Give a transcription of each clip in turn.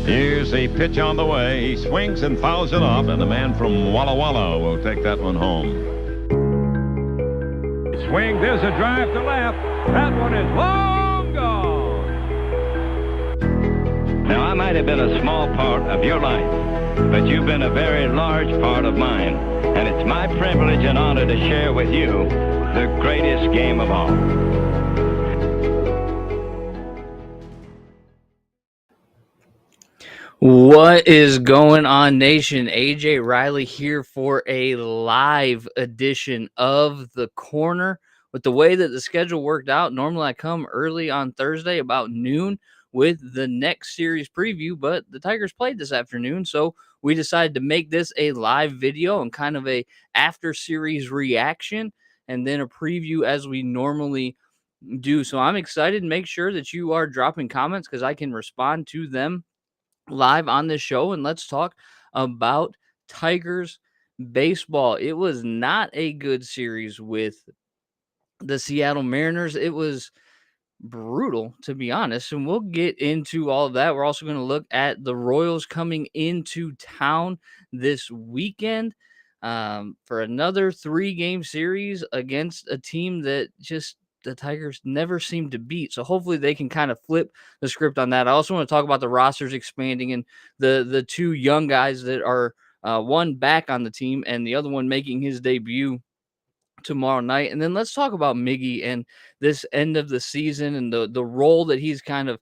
Here's a pitch on the way. He swings and fouls it off, and the man from Walla Walla will take that one home. Swing, there's a drive to left. That one is long gone. Now, I might have been a small part of your life, but you've been a very large part of mine. And it's my privilege and honor to share with you the greatest game of all. What is going on, nation? AJ Reilly here for a live edition of The Corner. With the way that the schedule worked out, normally I come early on Thursday about noon with the next series preview, but the Tigers played this afternoon, so we decided to make this a live video and kind of a after series reaction and then a preview as we normally do. So I'm excited. Make sure that you are dropping comments because I can respond to them live on this show, and let's talk about Tigers baseball. It was not a good series with the Seattle Mariners. It was brutal, to be honest, and we'll get into all of that. We're also going to look at the Royals coming into town this weekend for another 3-game series against a team that just the Tigers never seem to beat. So hopefully they can kind of flip the script on that. I also want to talk about the rosters expanding and the two young guys that are one back on the team and the other one making his debut tomorrow night. And then let's talk about Miggy and this end of the season and the role that he's kind of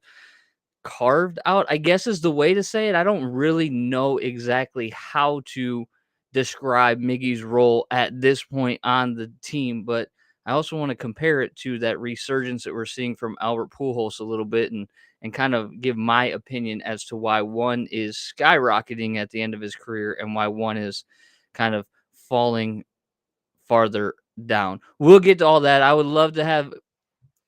carved out, I guess is the way to say it. I don't really know exactly how to describe Miggy's role at this point on the team, but I also want to compare it to that resurgence that we're seeing from Albert Pujols a little bit and kind of give my opinion as to why one is skyrocketing at the end of his career and why one is kind of falling farther down. We'll get to all that. I would love to have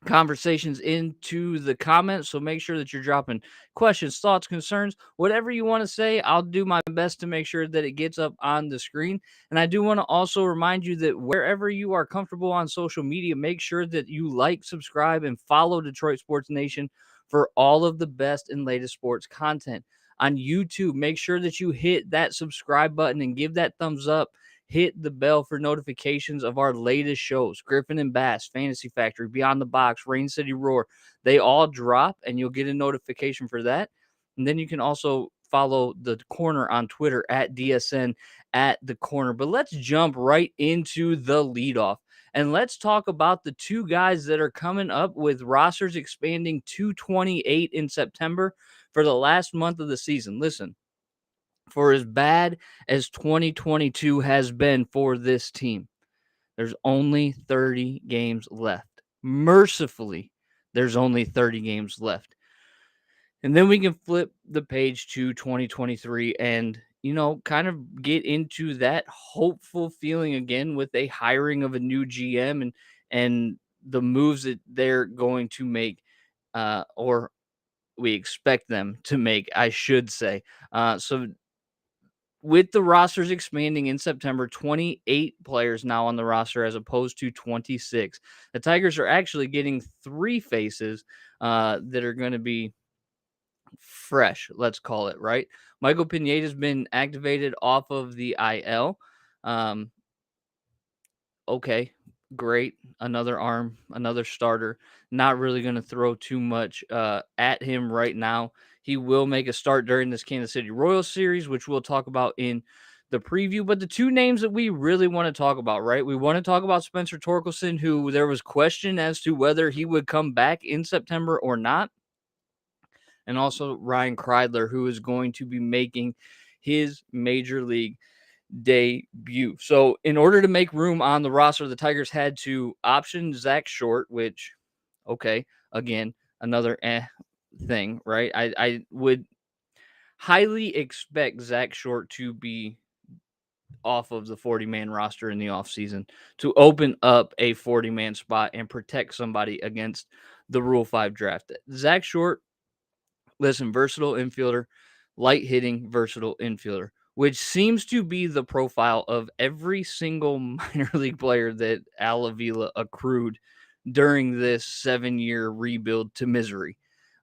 conversations into the comments, so make sure that you're dropping questions, thoughts, concerns, whatever you want to say. I'll do my best to make sure that it gets up on the screen. And I do want to also remind you that wherever you are comfortable on social media, make sure that you like, subscribe, and follow Detroit Sports Nation for all of the best and latest sports content. On YouTube, make sure that you hit that subscribe button and give that thumbs up. Hit the bell for notifications of our latest shows. Griffin and Bass, Fantasy Factory, Beyond the Box, Rain City Roar. They all drop, and you'll get a notification for that. And then you can also follow the Corner on Twitter at DSN at the Corner. But let's jump right into the leadoff. And let's talk about the two guys that are coming up with rosters expanding to 28 in September for the last month of the season. Listen. For as bad as 2022 has been for this team, there's only 30 games left. Mercifully, there's only 30 games left. And then we can flip the page to 2023 and, kind of get into that hopeful feeling again with a hiring of a new GM and the moves that they're going to make, or we expect them to make, I should say. So with the rosters expanding in September, 28 players now on the roster as opposed to 26. The Tigers are actually getting 3 faces that are going to be fresh, let's call it, right? Michael Pineda has been activated off of the IL. Okay, great. Another arm, another starter. Not really going to throw too much at him right now. He will make a start during this Kansas City Royals series, which we'll talk about in the preview. But the two names that we really want to talk about, right? We want to talk about Spencer Torkelson, who there was question as to whether he would come back in September or not. And also Ryan Kreidler, who is going to be making his major league debut. So in order to make room on the roster, the Tigers had to option Zach Short, which, okay, again, another thing, right? I would highly expect Zach Short to be off of the 40-man roster in the offseason to open up a 40-man spot and protect somebody against the Rule 5 draft. Zach Short, listen, versatile infielder, light hitting, versatile infielder, which seems to be the profile of every single minor league player that Al Avila accrued during this 7-year rebuild to misery.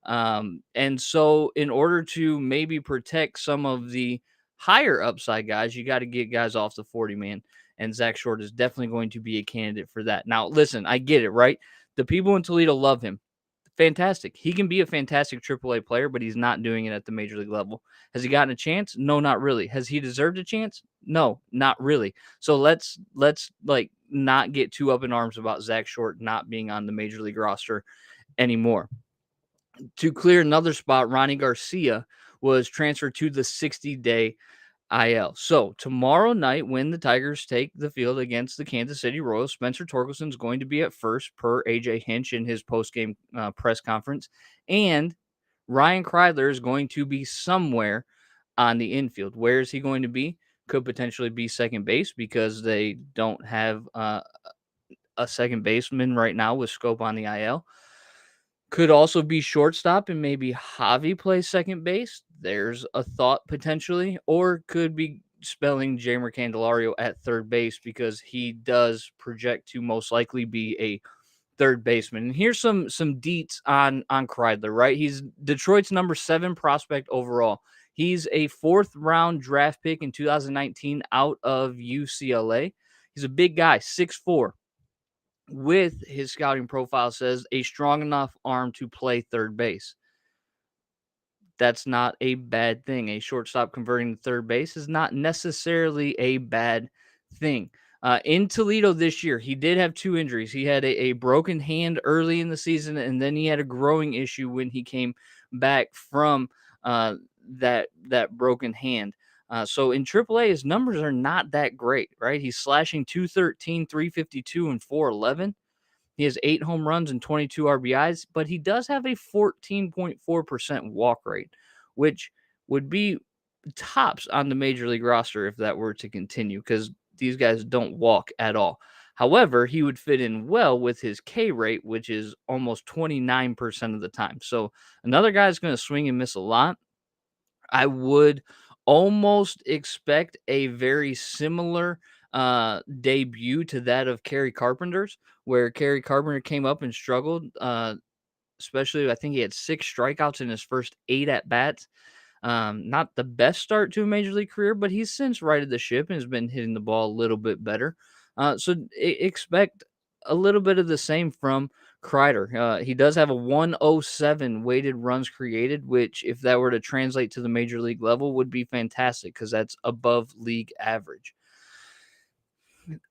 And so in order to maybe protect some of the higher upside guys, you got to get guys off the 40-man. And Zach Short is definitely going to be a candidate for that. Now, listen, I get it, right? The people in Toledo love him. Fantastic. He can be a fantastic AAA player, but he's not doing it at the major league level. Has he gotten a chance? No, not really. Has he deserved a chance? No, not really. So let's like not get too up in arms about Zach Short not being on the major league roster anymore. To clear another spot, Ronnie Garcia was transferred to the 60-day IL. So tomorrow night, when the Tigers take the field against the Kansas City Royals, Spencer Torkelson is going to be at first, per AJ Hinch in his post-game press conference, and Ryan Kreidler is going to be somewhere on the infield. Where is he going to be? Could potentially be second base because they don't have a second baseman right now with Scope on the IL. Could also be shortstop and maybe Javi plays second base. There's a thought potentially. Or could be spelling Jamer Candelario at third base because he does project to most likely be a third baseman. And here's some deets on Kreidler, right? He's Detroit's number 7 prospect overall. He's a 4th round draft pick in 2019 out of UCLA. He's a big guy, 6'4". With his scouting profile says a strong enough arm to play third base. That's not a bad thing. A shortstop converting to third base is not necessarily a bad thing. In Toledo this year, he did have 2 injuries. He had a broken hand early in the season, and then he had a growing issue when he came back from that broken hand. So in AAA, his numbers are not that great, right? He's slashing 213, 352, and 411. He has 8 home runs and 22 RBIs, but he does have a 14.4% walk rate, which would be tops on the major league roster if that were to continue, because these guys don't walk at all. However, he would fit in well with his K rate, which is almost 29% of the time. So another guy is going to swing and miss a lot. I would almost expect a very similar debut to that of Kerry Carpenter's, where Kerry Carpenter came up and struggled. Especially, I think he had 6 strikeouts in his first 8 at bats. Not the best start to a major league career, but he's since righted the ship and has been hitting the ball a little bit better. So expect a little bit of the same from Kreider. He does have a 107 weighted runs created, which, if that were to translate to the major league level, would be fantastic because that's above league average.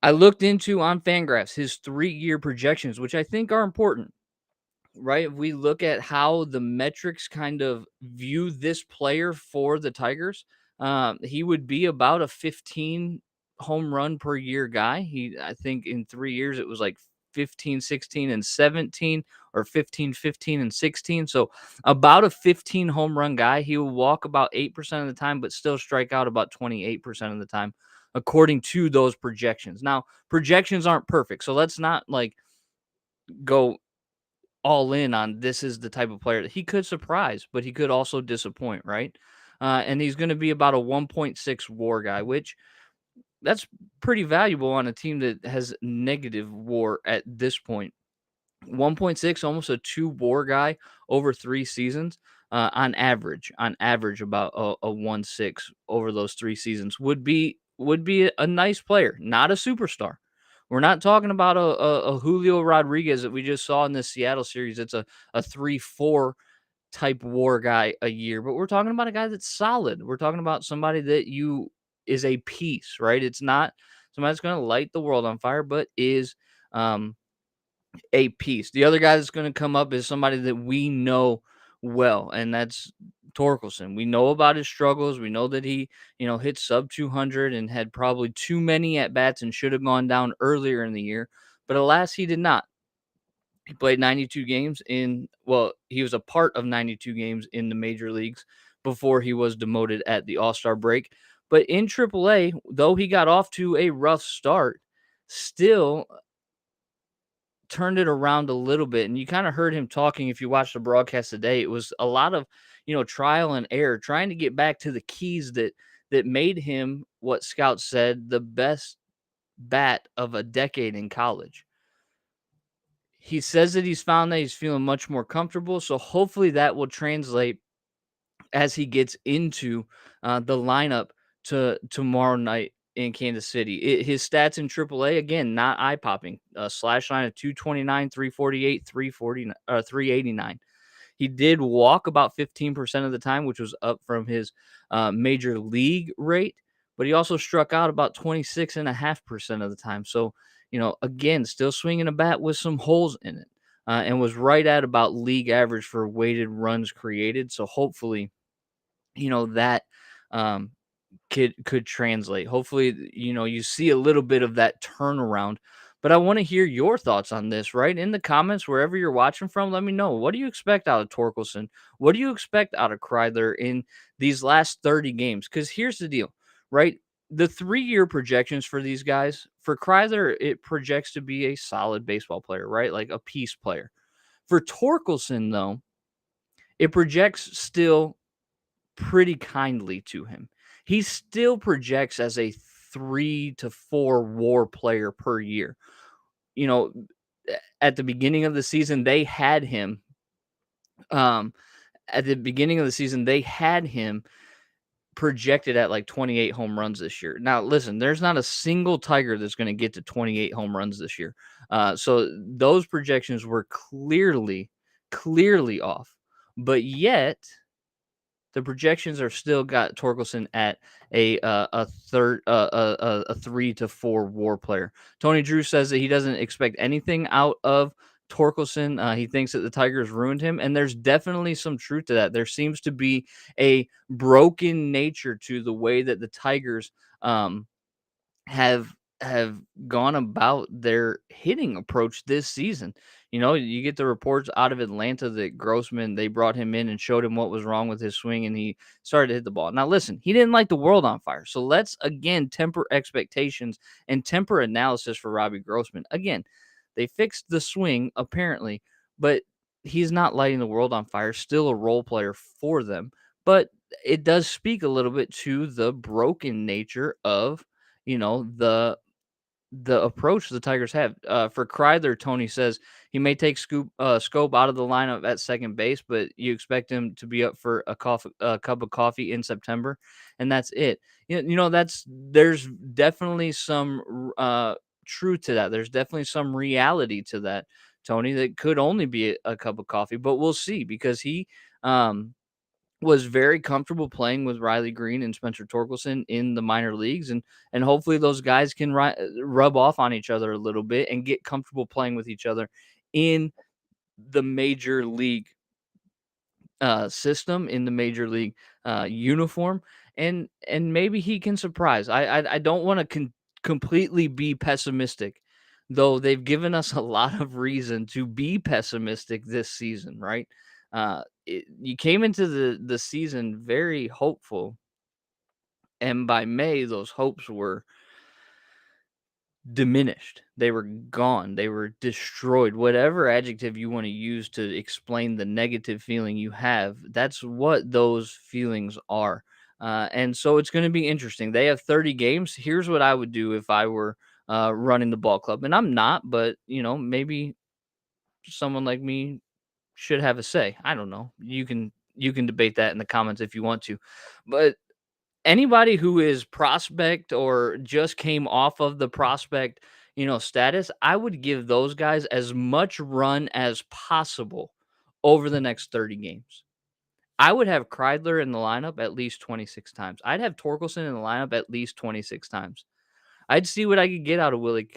I looked into on Fangraphs his 3-year projections, which I think are important, right? If we look at how the metrics kind of view this player for the Tigers, he would be about a 15 home run per year guy. I think in 3 years it was like 15, 16, and 17, or 15, 15, and 16. So about a 15 home run guy. He will walk about 8% of the time, but still strike out about 28% of the time, according to those projections. Now, projections aren't perfect, so let's not like go all in on this is the type of player that he could surprise, but he could also disappoint, right? And he's going to be about a 1.6 WAR guy, which that's pretty valuable on a team that has negative WAR at this point. 1.6, almost a 2 WAR guy over 3 seasons. On average, about a 1.6 over those 3 seasons would be a nice player, not a superstar. We're not talking about a Julio Rodriguez that we just saw in this Seattle series. It's a 3-4 type WAR guy a year, but we're talking about a guy that's solid. We're talking about somebody that is a piece, right? It's not somebody that's going to light the world on fire, but is a piece. The other guy that's going to come up is somebody that we know well, and that's Torkelson. We know about his struggles. We know that he, hit sub 200 and had probably too many at bats and should have gone down earlier in the year. But alas, he did not. He played 92 games he was a part of 92 games in the major leagues before he was demoted at the All-Star break. But in AAA, though he got off to a rough start, still turned it around a little bit. And you kind of heard him talking. If you watched the broadcast today, it was a lot of, trial and error, trying to get back to the keys that made him, what scouts said, the best bat of a decade in college. He says that he's found that he's feeling much more comfortable. So hopefully that will translate as he gets into the lineup to tomorrow night in Kansas City. His stats in AAA, again, not eye popping. Slash line of 229, 348, 389. He did walk about 15% of the time, which was up from his major league rate, but he also struck out about 26.5% of the time. So, again, still swinging a bat with some holes in it, and was right at about league average for weighted runs created. So hopefully, that um, could translate. Hopefully, you see a little bit of that turnaround. But I want to hear your thoughts on this, right? In the comments, wherever you're watching from, let me know. What do you expect out of Torkelson? What do you expect out of Kreidler in these last 30 games? Because here's the deal, right? The 3-year projections for these guys, for Kreidler, it projects to be a solid baseball player, right? Like a piece player. For Torkelson, though, it projects still pretty kindly to him. He still projects as a 3 to 4 WAR player per year. At the beginning of the season, they had him. At the beginning of the season, they had him projected at like 28 home runs this year. Now, listen, there's not a single Tiger that's going to get to 28 home runs this year. So those projections were clearly off. But yet, the projections are still got Torkelson at a 3 to 4 WAR player. Tony Drew says that he doesn't expect anything out of Torkelson. He thinks that the Tigers ruined him, and there's definitely some truth to that. There seems to be a broken nature to the way that the Tigers have gone about their hitting approach this season. You get the reports out of Atlanta that Grossman, they brought him in and showed him what was wrong with his swing, and he started to hit the ball. Now, listen, he didn't light the world on fire. So let's, again, temper expectations and temper analysis for Robbie Grossman. Again, they fixed the swing, apparently, but he's not lighting the world on fire, still a role player for them. But it does speak a little bit to the broken nature of, the approach the Tigers have. For Kreidler, Tony says he may take Scope out of the lineup at second base, but you expect him to be up for a cup of coffee in September, and that's it. There's definitely some truth to that. There's definitely some reality to that, Tony. That could only be a cup of coffee, but we'll see, because he was very comfortable playing with Riley Green and Spencer Torkelson in the minor leagues, and hopefully those guys can rub off on each other a little bit and get comfortable playing with each other in the major league system, in the major league uniform, and maybe he can surprise. I don't want to completely be pessimistic, though they've given us a lot of reason to be pessimistic this season, right? You came into the season very hopeful, and by May, those hopes were diminished. They were gone. They were destroyed. Whatever adjective you want to use to explain the negative feeling you have, that's what those feelings are. And so it's going to be interesting. They have 30 games. Here's what I would do if I were running the ball club, and I'm not, but maybe someone like me should have a say. I don't know. You can debate that in the comments if you want to. But anybody who is prospect or just came off of the prospect, status, I would give those guys as much run as possible over the next 30 games. I would have Kreidler in the lineup at least 26 times. I'd have Torkelson in the lineup at least 26 times. I'd see what I could get out of Willie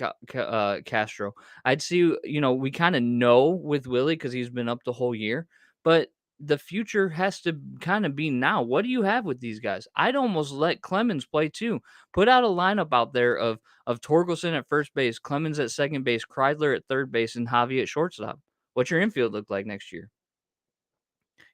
Castro. I'd see, we kind of know with Willie because he's been up the whole year, but the future has to kind of be now. What do you have with these guys? I'd almost let Clemens play too. Put out a lineup out there of Torkelson at first base, Clemens at second base, Kreidler at third base, and Javi at shortstop. What's your infield look like next year?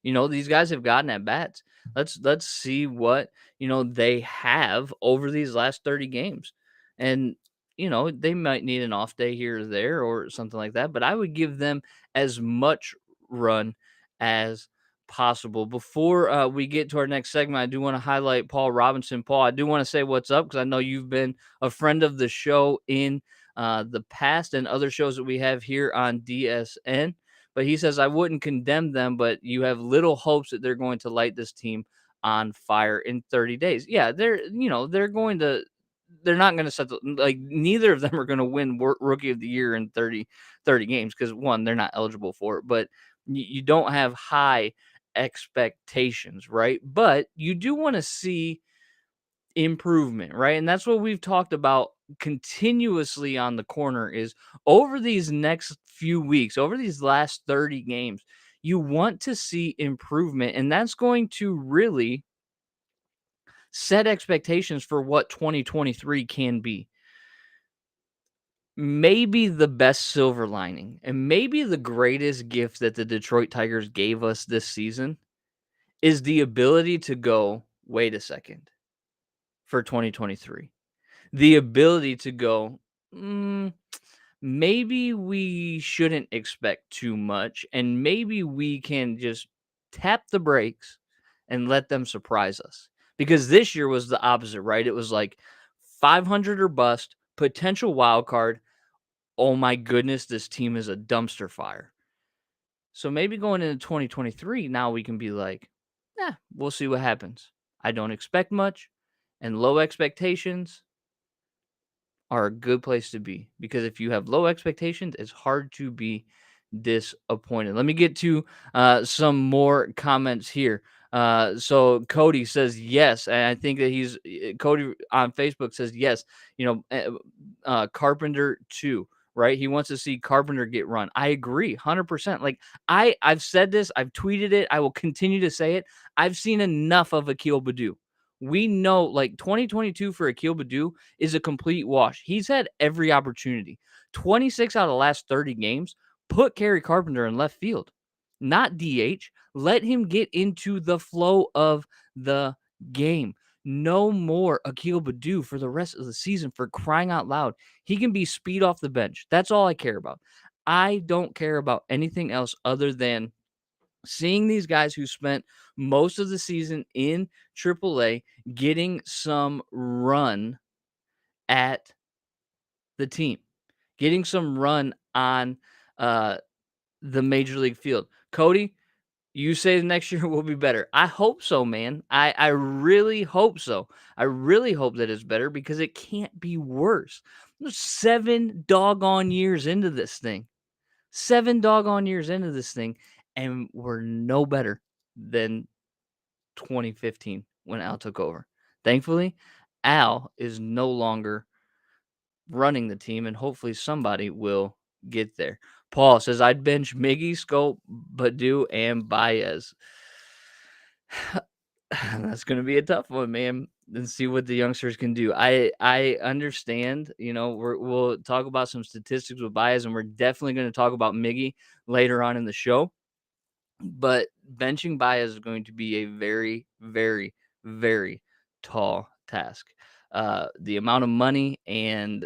These guys have gotten at bats. Let's see what, they have over these last 30 games. And, they might need an off day here or there or something like that, but I would give them as much run as possible. Before we get to our next segment, I do want to highlight Paul Robinson. Paul, I do want to say what's up, because I know you've been a friend of the show in the past and other shows that we have here on DSN. But he says, I wouldn't condemn them, but you have little hopes that they're going to light this team on fire in 30 days. Yeah, they're going to, they're not going to set like neither of them are going to win rookie of the year in 30 games because one, they're not eligible for it, but you don't have high expectations, right? But you do want to see improvement, right? And that's what we've talked about continuously on the corner is over these next few weeks, over these last 30 games, you want to see improvement, and that's going to really set expectations for what 2023 can be. Maybe the best silver lining and maybe the greatest gift that the Detroit Tigers gave us this season is the ability to go, wait a second, for 2023. The ability to go, maybe we shouldn't expect too much, and maybe we can just tap the brakes and let them surprise us. Because this year was the opposite, right? It was like 500 or bust, potential wild card. Oh my goodness, this team is a dumpster fire. So maybe going into 2023, now we can be like, we'll see what happens. I don't expect much, and low expectations are a good place to be, because if you have low expectations, it's hard to be disappointed. Let me get to some more comments here. So Cody says yes, and I think that Cody on Facebook says yes. Carpenter too, right? He wants to see Carpenter get run. I agree, 100%. Like I've said this, I've tweeted it, I will continue to say it. I've seen enough of Akil Baddoo. We know, like 2022 for Akil Baddoo is a complete wash. He's had every opportunity. 26 out of the last 30 games. Put Kerry Carpenter in left field, not DH. Let him get into the flow of the game. No more Akil Baddoo for the rest of the season, for crying out loud. He can be speed off the bench. That's all I care about. I don't care about anything else other than seeing these guys who spent most of the season in AAA getting some run at the team, getting some run on the major league field. Cody, you say the next year will be better. I hope so, man. I really hope so. I really hope that it's better because it can't be worse. We're 7 doggone years into this thing. 7 doggone years into this thing, and we're no better than 2015 when Al took over. Thankfully, Al is no longer running the team, and hopefully somebody will get there. Paul says, I'd bench Miggy, Scope, Baddoo, and Baez. That's going to be a tough one, man, and see what the youngsters can do. I understand, we'll talk about some statistics with Baez, and we're definitely going to talk about Miggy later on in the show. But benching Baez is going to be a very, very, very tall task. The amount of money and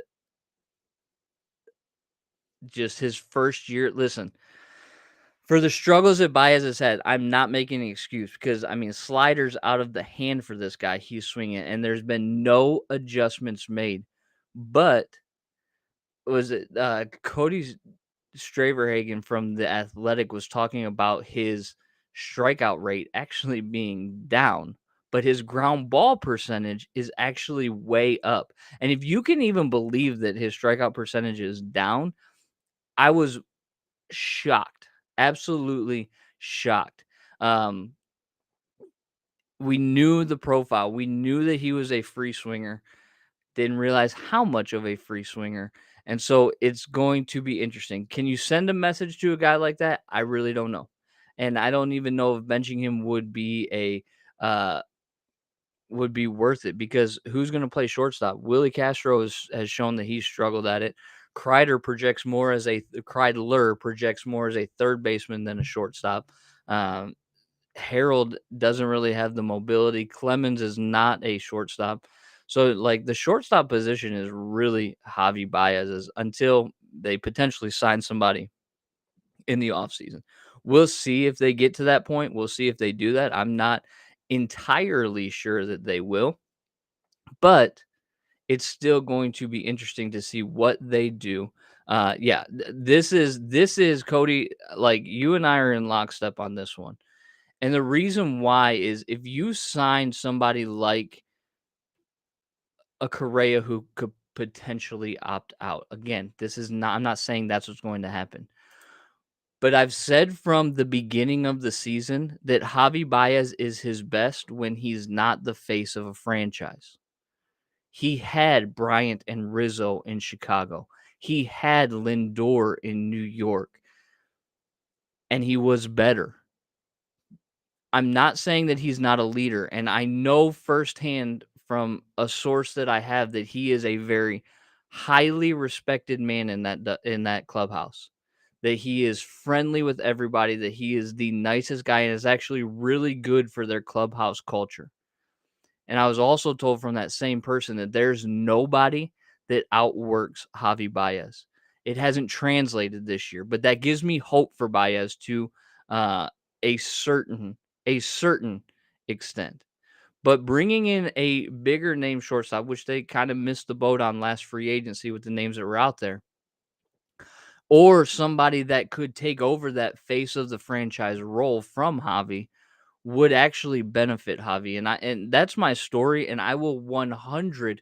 just his first year. Listen, for the struggles that Baez has had, I'm not making an excuse because, sliders out of the hand for this guy. He's swinging, and there's been no adjustments made. But was it Cody Straverhagen from The Athletic was talking about his strikeout rate actually being down, but his ground ball percentage is actually way up. And if you can even believe that his strikeout percentage is down, I was shocked, absolutely shocked. We knew the profile. We knew that he was a free swinger. Didn't realize how much of a free swinger. And so it's going to be interesting. Can you send a message to a guy like that? I really don't know. And I don't even know if benching him would be worth it, because who's going to play shortstop? Willie Castro has shown that he's struggled at it. Kreidler projects more as a third baseman than a shortstop. Harold doesn't really have the mobility. Clemens is not a shortstop. So, like, the shortstop position is really Javi Baez's until they potentially sign somebody in the offseason. We'll see if they get to that point. We'll see if they do that. I'm not entirely sure that they will. But it's still going to be interesting to see what they do. This is Cody. Like, you and I are in lockstep on this one, and the reason why is if you sign somebody like a Correa who could potentially opt out. Again, this is not. I'm not saying that's what's going to happen. But I've said from the beginning of the season that Javi Baez is his best when he's not the face of a franchise. He had Bryant and Rizzo in Chicago. He had Lindor in New York, and he was better. I'm not saying that he's not a leader, and I know firsthand from a source that I have that he is a very highly respected man in that clubhouse. That he is friendly with everybody, that he is the nicest guy, and is actually really good for their clubhouse culture. And I was also told from that same person that there's nobody that outworks Javi Baez. It hasn't translated this year, but that gives me hope for Baez to uh, a certain a certain extent. But bringing in a bigger name shortstop, which they kind of missed the boat on last free agency with the names that were out there, or somebody that could take over that face of the franchise role from Javi would actually benefit Javi. And that's my story, and I will 100%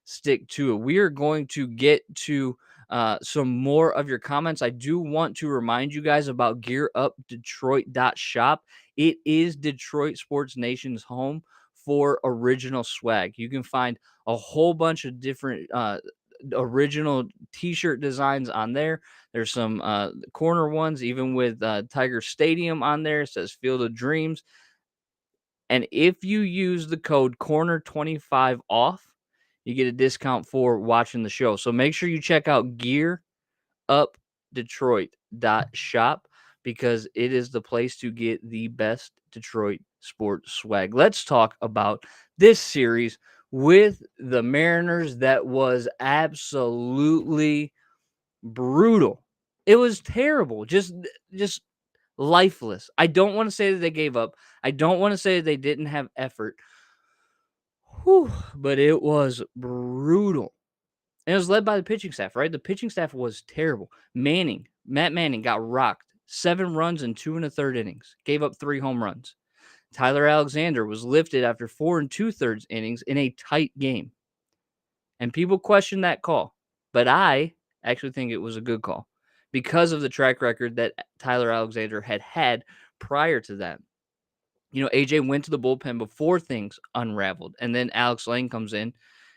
stick to it. We are going to get to some more of your comments. I do want to remind you guys about GearUpDetroit.shop. It is Detroit Sports Nation's home for original swag. You can find a whole bunch of different original t-shirt designs on there. There's some corner ones, even with Tiger Stadium on there. It says Field of Dreams. And if you use the code corner25 off, you get a discount for watching the show. So make sure you check out GearUpDetroit.shop because it is the place to get the best Detroit sports swag. Let's talk about this series with the Mariners that was absolutely brutal. It was terrible. Just lifeless. I don't want to say that they gave up. I don't want to say that they didn't have effort. But it was brutal. And it was led by the pitching staff, right? The pitching staff was terrible. Matt Manning got rocked. 7 runs in 2 1/3 innings. Gave up 3 home runs. Tyler Alexander was lifted after 4 2/3 innings in a tight game. And people questioned that call. But I actually think it was a good call because of the track record that Tyler Alexander had prior to that. You know, AJ went to the bullpen before things unraveled. And then Alex Lane comes in,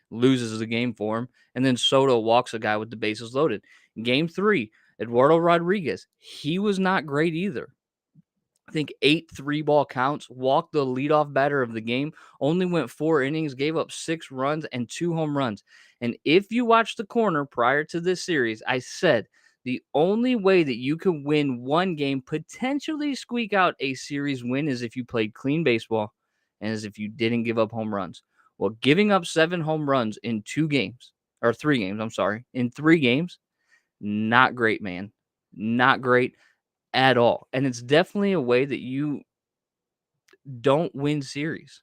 loses the game for him. And then Soto walks a guy with the bases loaded. Game 3, Eduardo Rodriguez, he was not great either. I think 8 3-ball counts, walked the leadoff batter of the game, only went 4 innings, gave up 6 runs and 2 home runs. And if you watch the corner prior to this series, I said the only way that you can win one game, potentially squeak out a series win, is if you played clean baseball and as if you didn't give up home runs. Well, giving up 7 home runs in 2 games, or 3 games, I'm sorry, in 3 games, not great, man. Not great at all. And it's definitely a way that you don't win series.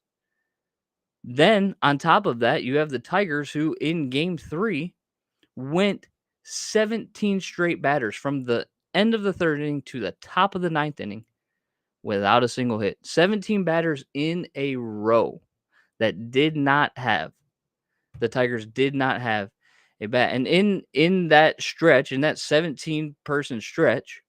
Then on top of that, you have the Tigers who in game 3 went 17 straight batters from the end of the 3rd inning to the top of the 9th inning without a single hit. 17 batters in a row that did not have, the Tigers did not have a bat. And in that stretch, in that 17-person stretch,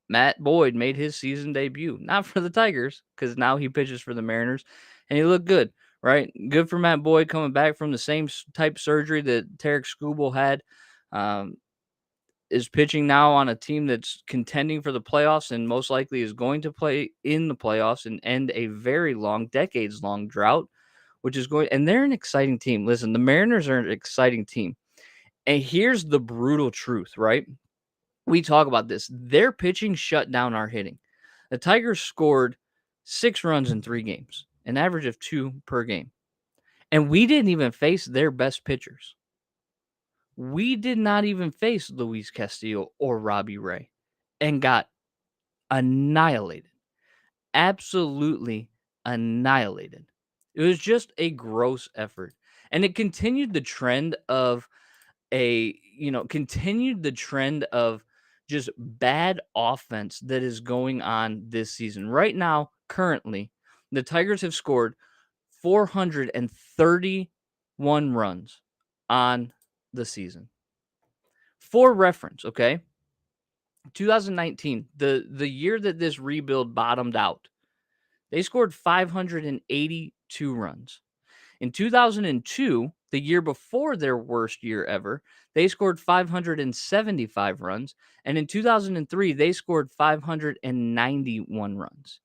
Matt Boyd made his season debut, not for the Tigers, because now he pitches for the Mariners, and he looked good, right? Good for Matt Boyd coming back from the same type surgery that Tarek Skubal had. Is pitching now on a team that's contending for the playoffs and most likely is going to play in the playoffs and end a very long, decades-long drought, which is going – and they're an exciting team. Listen, the Mariners are an exciting team. And here's the brutal truth, right? We talk about this. Their pitching shut down our hitting. The Tigers scored 6 runs in 3 games, an average of 2 per game. And we didn't even face their best pitchers. We did not even face Luis Castillo or Robbie Ray and got annihilated. Absolutely annihilated. It was just a gross effort. And it continued the trend of just bad offense that is going on this season. Right now, currently, the Tigers have scored 431 runs on the season. For reference, okay? 2019, the year that this rebuild bottomed out, they scored 582 runs. In 2002, the year before their worst year ever, they scored 575 runs. And in 2003, they scored 591 runs.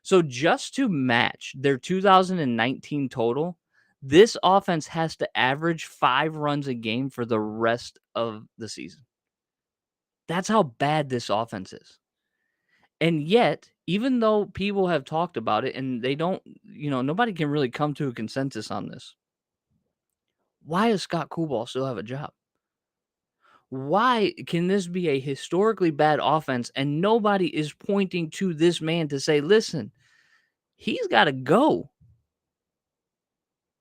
So just to match their 2019 total, this offense has to average 5 runs a game for the rest of the season. That's how bad this offense is. And yet, even though people have talked about it and they don't, nobody can really come to a consensus on this. Why does Scott Kubal still have a job? Why can this be a historically bad offense and nobody is pointing to this man to say, listen, he's got to go?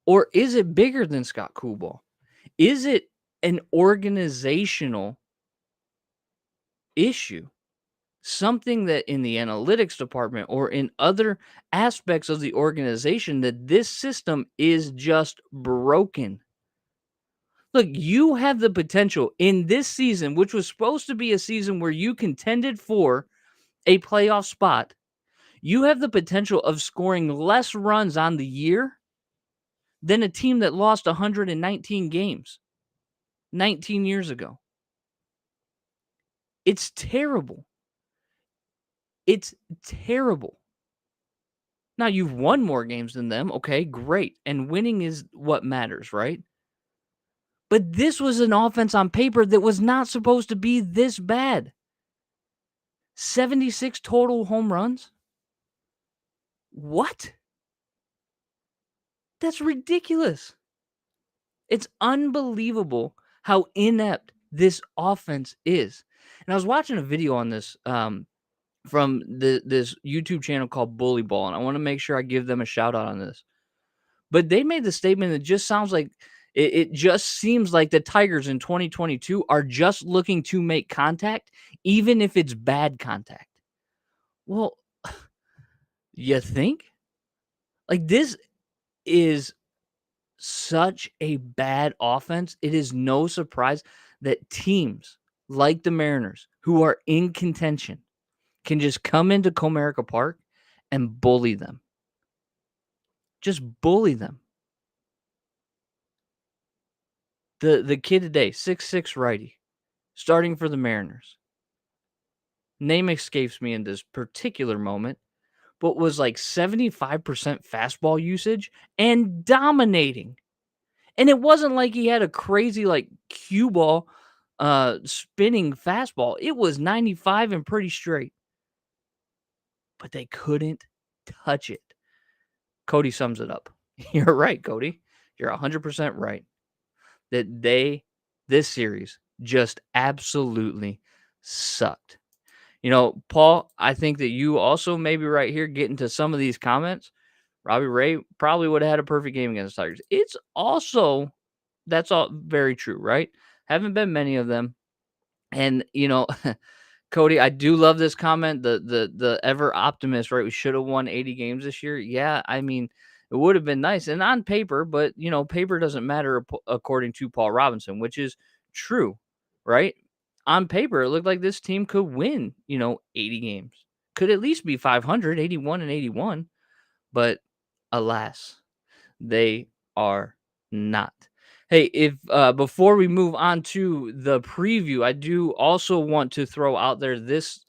Or is it bigger than Scott Kubal? Is it an organizational issue? Something that in the analytics department or in other aspects of the organization that this system is just broken. Look, you have the potential in this season, which was supposed to be a season where you contended for a playoff spot. You have the potential of scoring less runs on the year than a team that lost 119 games 19 years ago. It's terrible. It's terrible. Now, you've won more games than them. Okay, great. And winning is what matters, right? But this was an offense on paper that was not supposed to be this bad. 76 total home runs? What? That's ridiculous. It's unbelievable how inept this offense is. And I was watching a video on this from this YouTube channel called Bully Ball, and I want to make sure I give them a shout out on this. But they made the statement that just sounds like it just seems like the Tigers in 2022 are just looking to make contact, even if it's bad contact. Well, you think? Like, this is such a bad offense. It is no surprise that teams like the Mariners, who are in contention, can just come into Comerica Park and bully them. Just bully them. The kid today, 6'6" righty, starting for the Mariners. Name escapes me in this particular moment, but was like 75% fastball usage and dominating. And it wasn't like he had a crazy like cue ball spinning fastball. It was 95 and pretty straight. But they couldn't touch it. Cody sums it up. You're right, Cody. You're 100% right. That this series just absolutely sucked. Paul, I think that you also maybe right here get into some of these comments. Robbie Ray probably would have had a perfect game against the Tigers. It's also, that's all very true, right? Haven't been many of them. And, Cody, I do love this comment. The ever optimist, right? We should have won 80 games this year. Yeah, I mean, it would have been nice. And on paper, but, paper doesn't matter according to Paul Robinson, which is true, right? On paper, it looked like this team could win, 80 games. Could at least be 500, 81 and 81. But alas, they are not. Hey, if before we move on to the preview, I do also want to throw out there this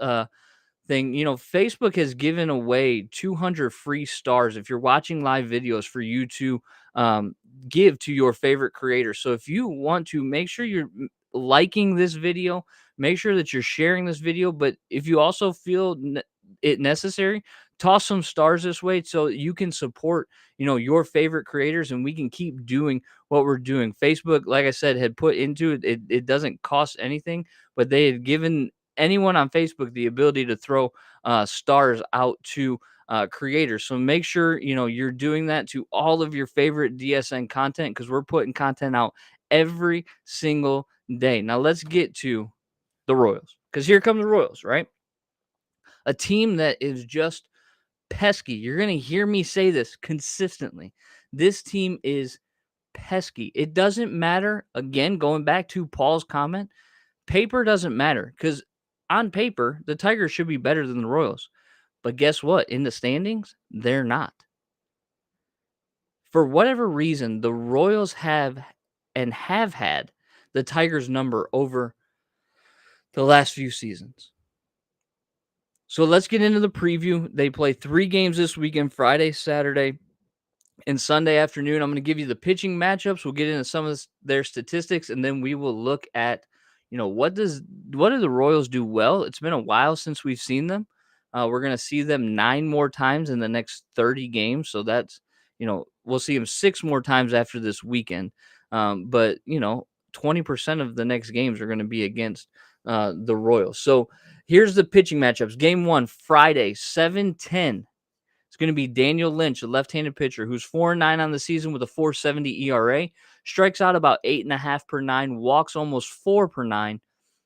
thing. Facebook has given away 200 free stars if you're watching live videos for you to give to your favorite creator. So if you want to, make sure you're liking this video, make sure that you're sharing this video. But if you also feel it necessary, toss some stars this way so you can support, your favorite creators, and we can keep doing what we're doing. Facebook, like I said, had put into it, it doesn't cost anything, but they had given anyone on Facebook the ability to throw stars out to creators. So make sure you're doing that to all of your favorite DSN content, because we're putting content out every single day. Now let's get to the Royals, because here come the Royals, right? A team that is just pesky. You're going to hear me say this consistently. This team is pesky. It doesn't matter. Again, going back to Paul's comment, paper doesn't matter, because on paper, the Tigers should be better than the Royals. But guess what? In the standings, they're not. For whatever reason, the Royals have had the Tigers number over the last few seasons. So let's get into the preview. They play 3 games this weekend: Friday, Saturday, and Sunday afternoon. I'm going to give you the pitching matchups. We'll get into some of their statistics, and then we will look at, what do the Royals do well? It's been a while since we've seen them. We're going to see them 9 more times in the next 30 games. So that's, we'll see them 6 more times after this weekend. But 20% of the next games are going to be against the Royals. So here's the pitching matchups. Game 1, Friday, 7:10. It's going to be Daniel Lynch, a left-handed pitcher who's 4-9 on the season with a 4.70 ERA, strikes out about 8.5 per 9, walks almost 4 per 9,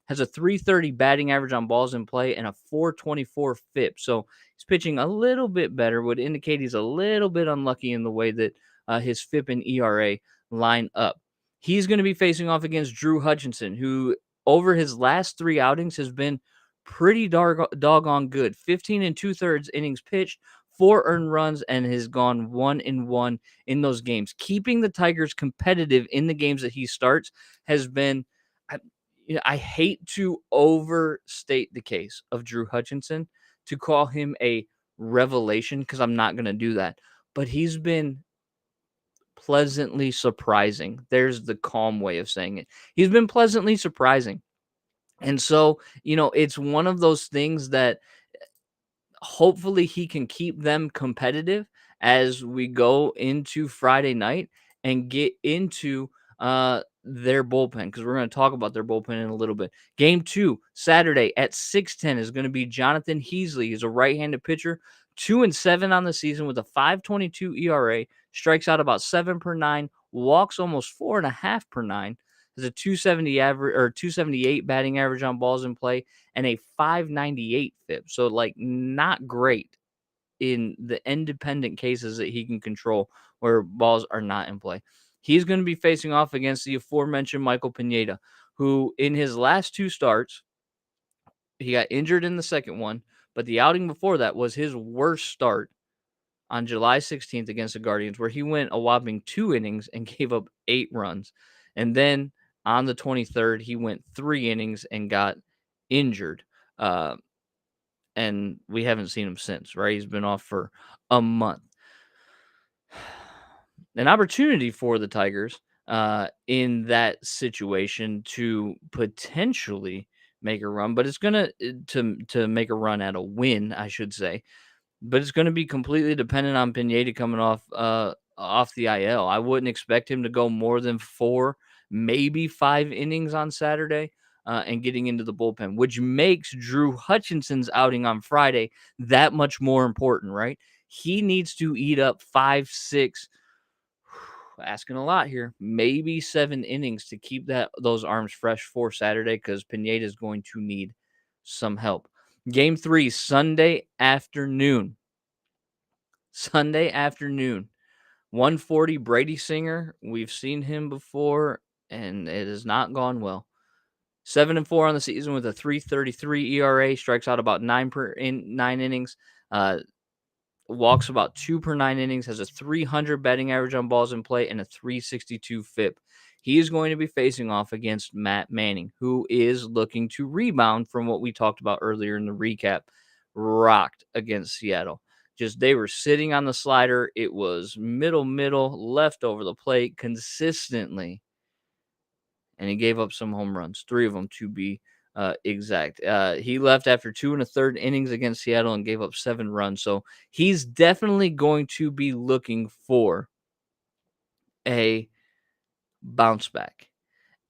has a 3.30 batting average on balls in play, and a 4.24 FIP. So he's pitching a little bit better, would indicate he's a little bit unlucky in the way that his FIP and ERA line up. He's going to be facing off against Drew Hutchinson, who over his last 3 outings has been pretty doggone good. 15 2/3 innings pitched, 4 earned runs, and has gone 1-1 in those games. Keeping the Tigers competitive in the games that he starts has been, I hate to overstate the case of Drew Hutchinson to call him a revelation, because I'm not going to do that. But he's been pleasantly surprising. There's the calm way of saying it. He's been pleasantly surprising. And so, it's one of those things that hopefully he can keep them competitive as we go into Friday night and get into their bullpen, because we're going to talk about their bullpen in a little bit. Game 2, Saturday at 6:10 is going to be Jonathan Heasley. He's a right-handed pitcher, 2-7 on the season with a 5.22 ERA, strikes out about 7 per 9, walks almost 4.5 per 9. Has a 270 average or 278 batting average on balls in play and a 5.98 FIP. So not great in the independent cases that he can control where balls are not in play. He's going to be facing off against the aforementioned Michael Pineda, who in his last 2 starts, he got injured in the second one, but the outing before that was his worst start on July 16th against the Guardians, where he went a whopping 2 innings and gave up 8 runs. And then on the 23rd, he went 3 innings and got injured. And we haven't seen him since, right? He's been off for a month. An opportunity for the Tigers in that situation to potentially make a run, but it's going to make a run at a win, I should say. But it's going to be completely dependent on Pineda coming off the IL. I wouldn't expect him to go more than 4, maybe 5 innings on Saturday and getting into the bullpen, which makes Drew Hutchinson's outing on Friday that much more important, right? He needs to eat up 5, 6, asking a lot here, maybe 7 innings to keep those arms fresh for Saturday, because Pineda is going to need some help. Game 3, Sunday afternoon. 1:40, Brady Singer. We've seen him before, and it has not gone well. 7-4 on the season with a 3.33 ERA, strikes out about 9 innings, walks about 2 per 9 innings, has a 300 batting average on balls in play, and a 3.62 FIP. He is going to be facing off against Matt Manning, who is looking to rebound from what we talked about earlier in the recap. Rocked against Seattle. Just they were sitting on the slider. It was middle, left over the plate consistently. And he gave up some home runs, 3 of them to be exact. He left after 2 1/3 innings against Seattle and gave up 7 runs. So he's definitely going to be looking for a bounce back.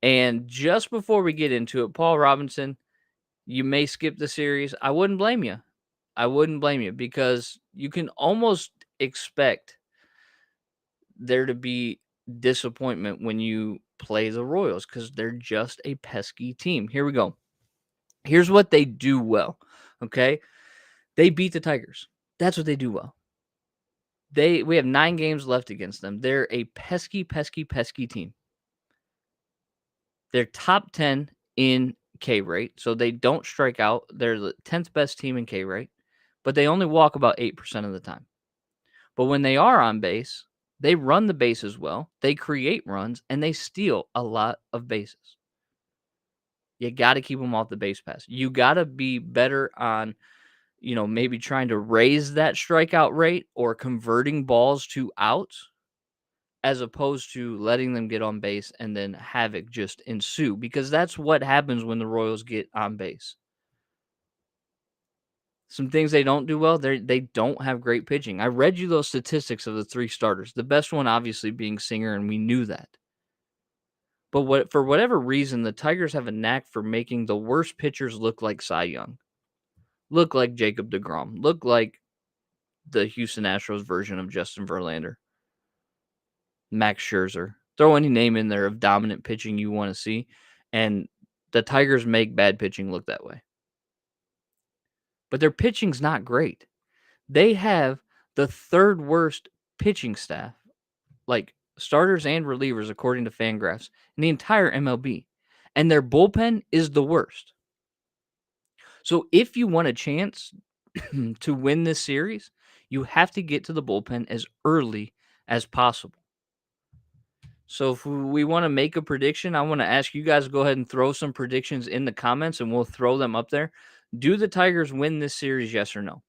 And just before we get into it, Paul Robinson, You may skip the series. I wouldn't blame you. I wouldn't blame you because you can almost expect there to be disappointment when you play the Royals because they're just a pesky team. Here we go. Here's what they do well. Okay. They beat the Tigers. That's what they do well. We have 9 games left against them. They're a pesky, pesky, pesky team. They're top 10 in K rate, so they don't strike out. They're the 10th best team in K rate, but they only walk about 8% of the time. But when they are on base, they run the bases well, they create runs, and they steal a lot of bases. You got to keep them off the base pass. You got to be better on, maybe trying to raise that strikeout rate or converting balls to outs as opposed to letting them get on base and then havoc just ensue, because that's what happens when the Royals get on base. Some things they don't do well, they don't have great pitching. I read you those statistics of the 3 starters, the best one obviously being Singer, and we knew that. But for whatever reason, the Tigers have a knack for making the worst pitchers look like Cy Young, look like Jacob deGrom, look like the Houston Astros version of Justin Verlander, Max Scherzer. Throw any name in there of dominant pitching you want to see, and the Tigers make bad pitching look that way. But their pitching's not great. They have the 3rd worst pitching staff, like starters and relievers, according to Fangraphs, in the entire MLB. And their bullpen is the worst. So if you want a chance to win this series, you have to get to the bullpen as early as possible. So if we want to make a prediction, I want to ask you guys to go ahead and throw some predictions in the comments, and we'll throw them up there. Do the Tigers win this series, yes or no?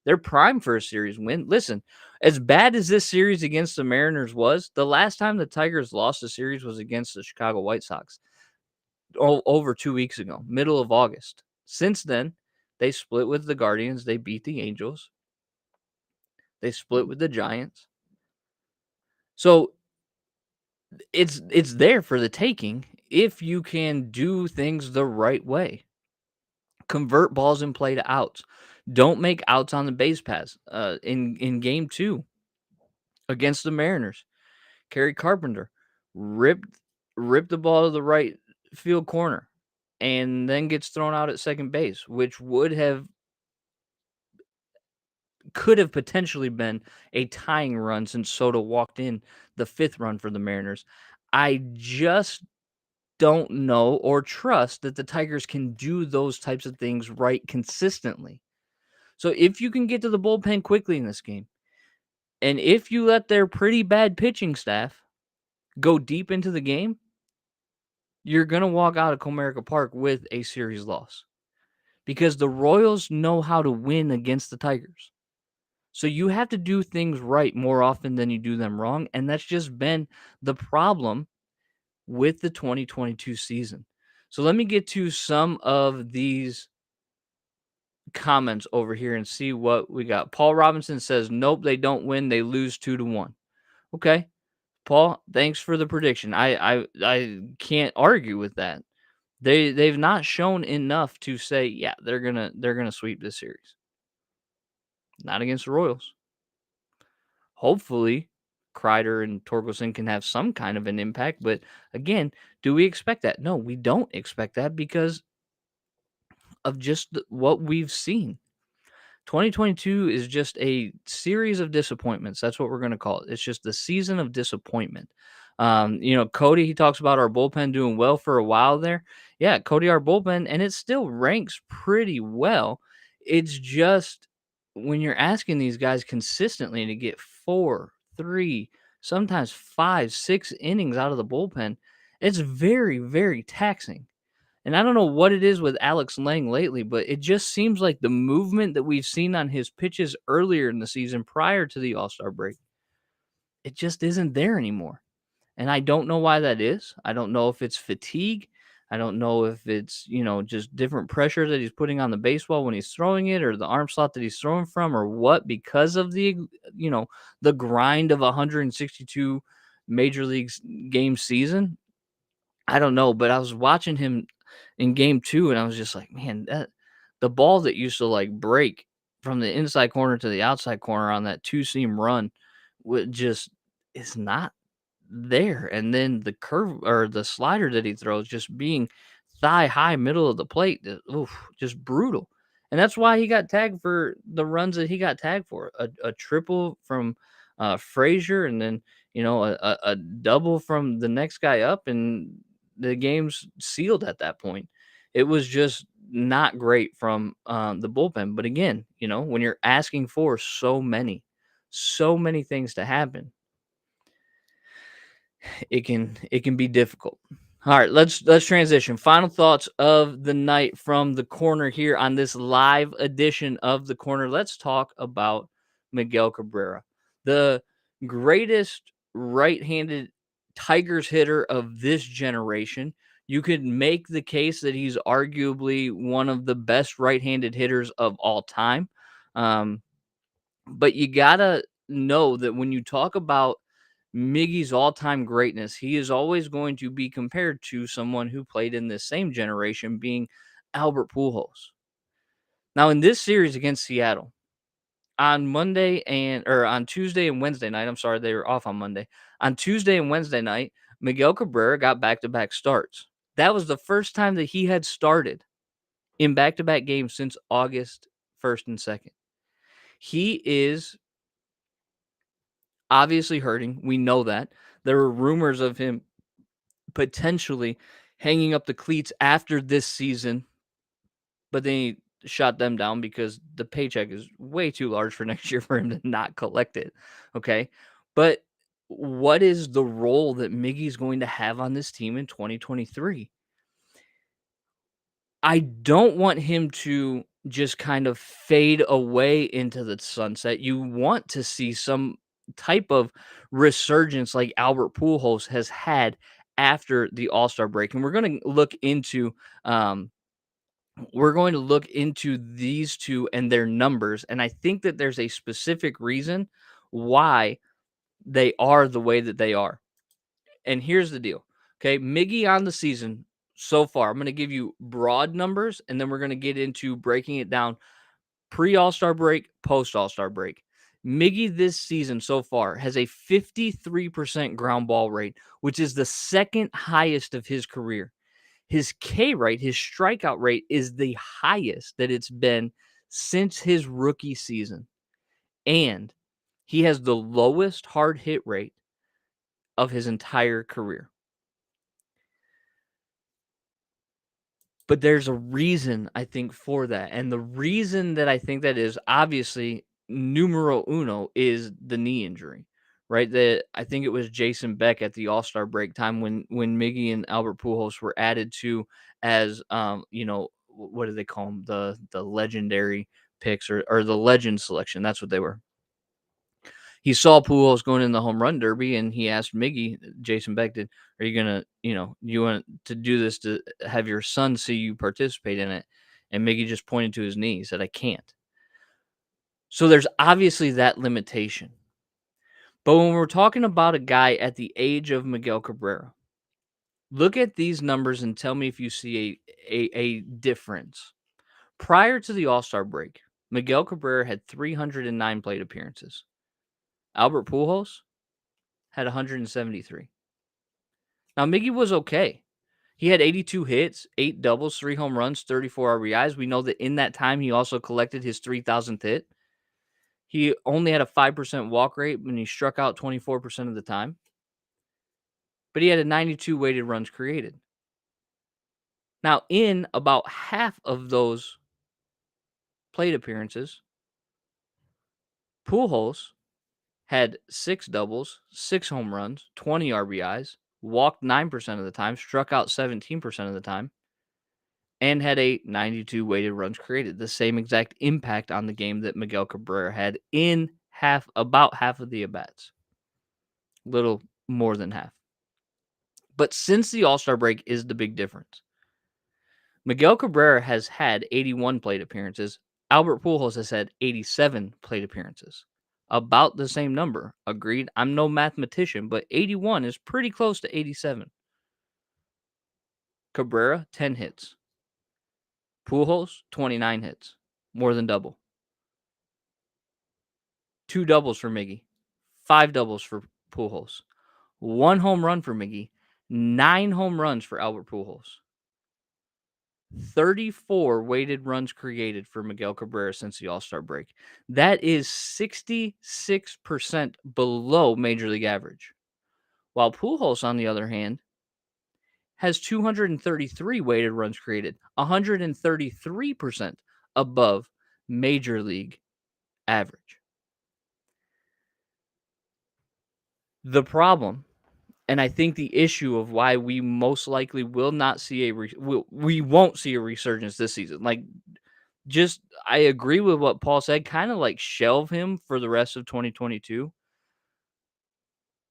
They're primed for a series win. Listen, as bad as this series against the Mariners was, the last time the Tigers lost a series was against the Chicago White Sox over 2 weeks ago, middle of August. Since then, they split with the Guardians. They beat the Angels. They split with the Giants. So it's there for the taking if you can do things the right way. Convert balls in play to outs. Don't make outs on the base pass. In game 2 against the Mariners, Kerry Carpenter ripped the ball to the right field corner and then gets thrown out at second base, which could have potentially been a tying run since Soto walked in the 5th run for the Mariners. I just don't know or trust that the Tigers can do those types of things right consistently. So if you can get to the bullpen quickly in this game, and if you let their pretty bad pitching staff go deep into the game, you're going to walk out of Comerica Park with a series loss, because the Royals know how to win against the Tigers. So you have to do things right more often than you do them wrong, and that's just been the problem with the 2022 season. So let me get to some of these comments over here and see what we got. Paul Robinson says, nope, they don't win. They lose 2-1. Okay. Paul, thanks for the prediction. I can't argue with that. They've not shown enough to say, yeah, they're gonna sweep this series. Not against the Royals. Hopefully, Kreidler and Torkelson can have some kind of an impact. But again, do we expect that? No, we don't expect that because of just what we've seen. 2022 is just a series of disappointments. That's what we're going to call it. It's just the season of disappointment. Cody, he talks about our bullpen doing well for a while there. Yeah, Cody, our bullpen, and it still ranks pretty well. It's just when you're asking these guys consistently to get 4, 3, sometimes 5, 6 innings out of the bullpen, it's very, very taxing. And I don't know what it is with Alex Lang lately, but it just seems like the movement that we've seen on his pitches earlier in the season prior to the All-Star break, it just isn't there anymore. And I don't know why that is. I don't know if it's fatigue. I don't know if it's, just different pressure that he's putting on the baseball when he's throwing it, or the arm slot that he's throwing from, or what, because of the, the grind of 162 major league game season. I don't know, but I was watching him in game 2, and I was just like, man, the ball that used to like break from the inside corner to the outside corner on that 2-seam run would just is not there. And then the curve or the slider that he throws just being thigh high middle of the plate, just brutal. And that's why he got tagged for the runs that he got tagged for. A triple from Frazier, and then a double from the next guy up, and the game's sealed at that point. It was just not great from the bullpen. But again, when you're asking for so many things to happen, it can be difficult. All right, let's transition. Final thoughts of the night from the corner here on this live edition of the corner. Let's talk about Miguel Cabrera, the greatest right-handed Tigers hitter of this generation. You could make the case that he's arguably one of the best right-handed hitters of all time. But you gotta know that when you talk about Miggy's all-time greatness, he is always going to be compared to someone who played in this same generation, being Albert Pujols. Now, in this series against Seattle, on Tuesday and Wednesday night, I'm sorry, they were off on Monday. On Tuesday and Wednesday night, Miguel Cabrera got back-to-back starts. That was the first time that he had started in back-to-back games since August 1st and 2nd. He is obviously hurting. We know that. There were rumors of him potentially hanging up the cleats after this season, but then he shot them down because the paycheck is way too large for next year for him to not collect it. Okay. But what is the role that Miggy's going to have on this team in 2023? I don't want him to just kind of fade away into the sunset. You want to see some type of resurgence like Albert Pujols has had after the All-Star break. And we're going to look into these two and their numbers. And I think that there's a specific reason why they are the way that they are. And here's the deal. Okay, Miggy on the season so far, I'm going to give you broad numbers, and then we're going to get into breaking it down pre-All-Star break, post-All-Star break. Miggy this season so far has a 53% ground ball rate, which is the second highest of his career. His K rate, his strikeout rate, is the highest that it's been since his rookie season. And he has the lowest hard hit rate of his entire career. But there's a reason, I think, for that. And the reason that I think that is obviously numero uno is the knee injury, right? That I think it was Jason Beck at the All-Star break time when Miggy and Albert Pujols were added to as, what do they call them? The legendary picks or the legend selection. That's what they were. He saw Pujols going in the home run derby, and he asked Miggy, Jason Beck did, are you going to, you want to do this to have your son see you participate in it? And Miggy just pointed to his knee. He said, I can't. So there's obviously that limitation. But when we're talking about a guy at the age of Miguel Cabrera, look at these numbers and tell me if you see a difference. Prior to the All-Star break, Miguel Cabrera had 309 plate appearances. Albert Pujols had 173. Now, Miggy was okay. He had 82 hits, 8 doubles, 3 home runs, 34 RBIs. We know that in that time, he also collected his 3,000th hit. He only had a 5% walk rate when he struck out 24% of the time. But he had a 92 weighted runs created. Now, in about half of those plate appearances, Pujols had 6 doubles, 6 home runs, 20 RBIs, walked 9% of the time, struck out 17% of the time, and had a 92 weighted runs created. The same exact impact on the game that Miguel Cabrera had in about half of the at-bats. Little more than half. But since the All-Star break is the big difference. Miguel Cabrera has had 81 plate appearances. Albert Pujols has had 87 plate appearances. About the same number. Agreed. I'm no mathematician, but 81 is pretty close to 87. Cabrera, 10 hits. Pujols, 29 hits, more than double. 2 doubles for Miggy, 5 doubles for Pujols, 1 home run for Miggy, 9 home runs for Albert Pujols. 34 weighted runs created for Miguel Cabrera since the All-Star break. That is 66% below Major League average. While Pujols, on the other hand, has 233 weighted runs created, 133% above Major League average. The problem, and I think the issue of why we most likely will not see we won't see a resurgence this season. Like, just I agree with what Paul said, kind of like shelve him for the rest of 2022.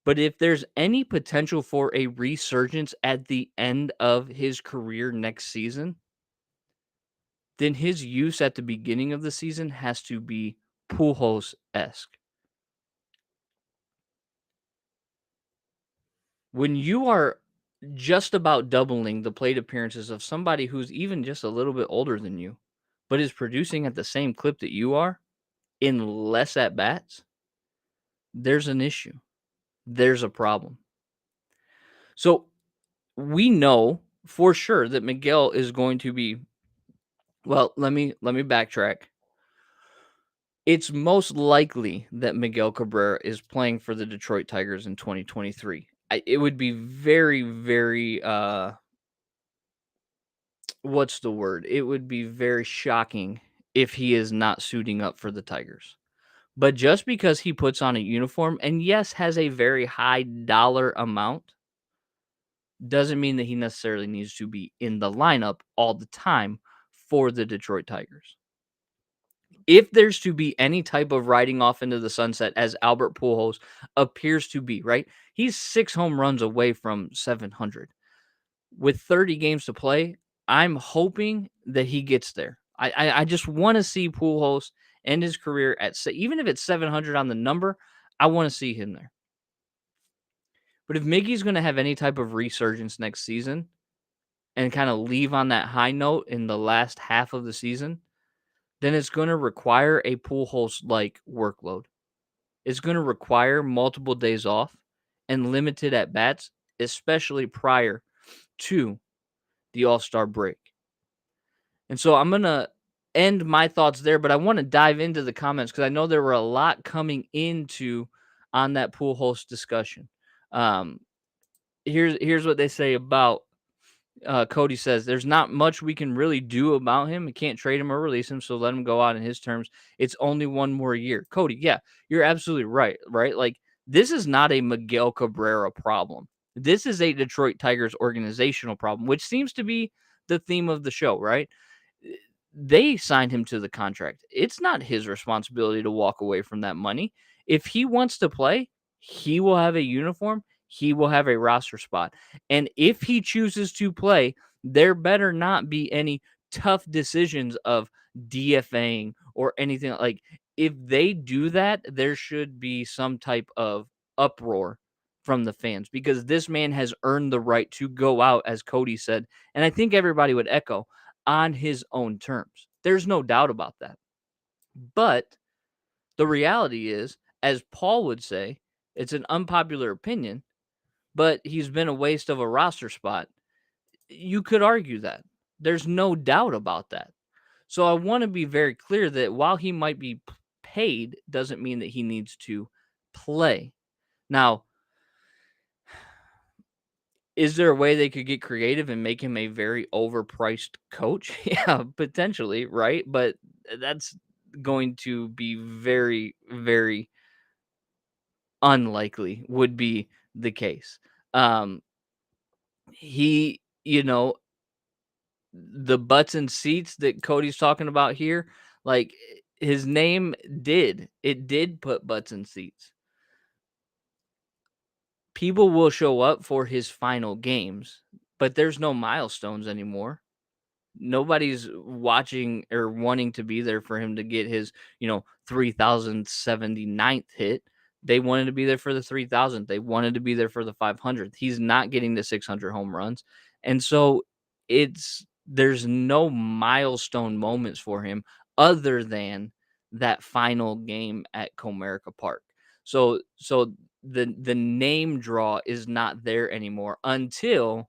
But if there's any potential for a resurgence at the end of his career next season, then his use at the beginning of the season has to be Pujols-esque. When you are just about doubling the plate appearances of somebody who's even just a little bit older than you, but is producing at the same clip that you are in less at-bats, there's an issue. There's a problem. So we know for sure that Miguel is going to be, well, let me backtrack. It's most likely that Miguel Cabrera is playing for the Detroit Tigers in 2023. It would be very, very, what's the word? It would be very shocking if he is not suiting up for the Tigers. But just because he puts on a uniform and, yes, has a very high dollar amount, doesn't mean that he necessarily needs to be in the lineup all the time for the Detroit Tigers. If there's to be any type of riding off into the sunset, as Albert Pujols appears to be, right? He's 6 home runs away from 700. With 30 games to play, I'm hoping that he gets there. I just want to see Pujols end his career at, even if it's 700 on the number, I want to see him there. But if Miggy's going to have any type of resurgence next season and kind of leave on that high note in the last half of the season, then it's going to require a Pujols-like workload. It's going to require multiple days off and limited at-bats, especially prior to the All-Star break. And so I'm going to end my thoughts there, but I want to dive into the comments because I know there were a lot coming into on that Pujols discussion. Here's what they say about Cody says, there's not much we can really do about him. We can't trade him or release him, so let him go out in his terms. It's only one more year. Cody, yeah, you're absolutely right? Like, this is not a Miguel Cabrera problem. This is a Detroit Tigers organizational problem, which seems to be the theme of the show, right? They signed him to the contract. It's not his responsibility to walk away from that money. If he wants to play, he will have a uniform. He will have a roster spot. And if he chooses to play, there better not be any tough decisions of DFAing or anything. Like, if they do that, there should be some type of uproar from the fans because this man has earned the right to go out, as Cody said. And I think everybody would echo, on his own terms. There's no doubt about that. But the reality is, as Paul would say, it's an unpopular opinion, but he's been a waste of a roster spot. You could argue that. There's no doubt about that. So I want to be very clear that while he might be paid, doesn't mean that he needs to play. Now, is there a way they could get creative and make him a very overpriced coach? Yeah, potentially, right? But that's going to be very, very unlikely would be the case. He, the butts and seats that Cody's talking about here, like, his name did put butts in seats. People will show up for his final games, but there's no milestones anymore. Nobody's watching or wanting to be there for him to get his, 3,079th hit. They wanted to be there for the 3,000th. They wanted to be there for the 500th. He's not getting the 600 home runs. And so it's there's no milestone moments for him other than that final game at Comerica Park. So the name draw is not there anymore until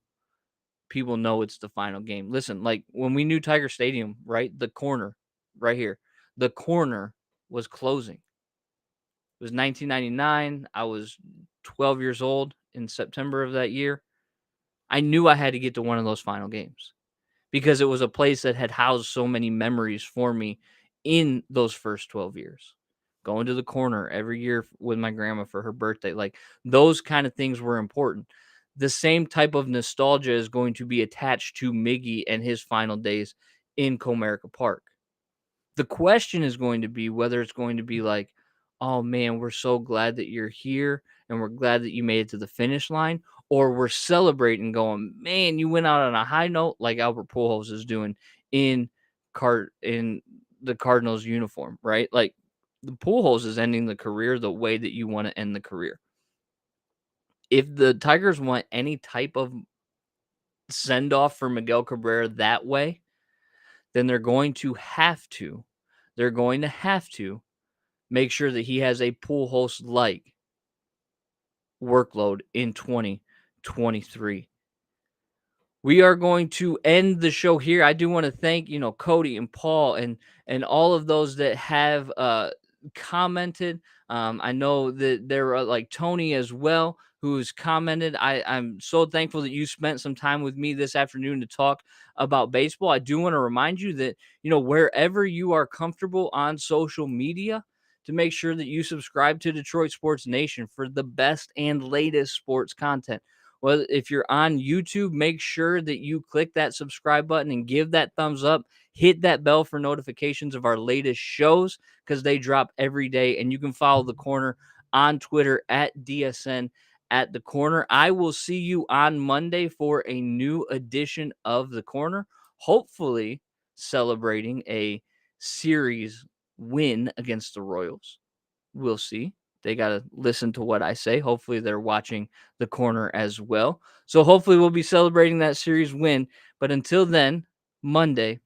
people know it's the final game. Listen, like when we knew Tiger Stadium, right? The corner right here. The corner was closing. It was 1999. I was 12 years old in September of that year. I knew I had to get to one of those final games because it was a place that had housed so many memories for me in those first 12 years. Going to the corner every year with my grandma for her birthday, like those kind of things were important. The same type of nostalgia is going to be attached to Miggy and his final days in Comerica Park. The question is going to be whether it's going to be like, oh man, we're so glad that you're here and we're glad that you made it to the finish line, or we're celebrating going, man, you went out on a high note like Albert Pujols is doing in in the Cardinals uniform, right? Like the Pujols is ending the career the way that you want to end the career. If the Tigers want any type of send off for Miguel Cabrera that way, then they're going to have to make sure that he has a Pujols like workload in 2023. We are going to end the show here. I do want to thank, Cody and Paul and all of those that have commented. I know that there are like Tony as well who's commented. I'm so thankful that you spent some time with me this afternoon to talk about baseball. I do want to remind you that, wherever you are comfortable on social media, to make sure that you subscribe to Detroit Sports Nation for the best and latest sports content. Well, if you're on YouTube, make sure that you click that subscribe button and give that thumbs up. Hit that bell for notifications of our latest shows because they drop every day. And you can follow The Corner on Twitter at DSN at The Corner. I will see you on Monday for a new edition of The Corner, hopefully celebrating a series win against the Royals. We'll see. They got to listen to what I say. Hopefully they're watching The Corner as well. So hopefully we'll be celebrating that series win. But until then, Monday,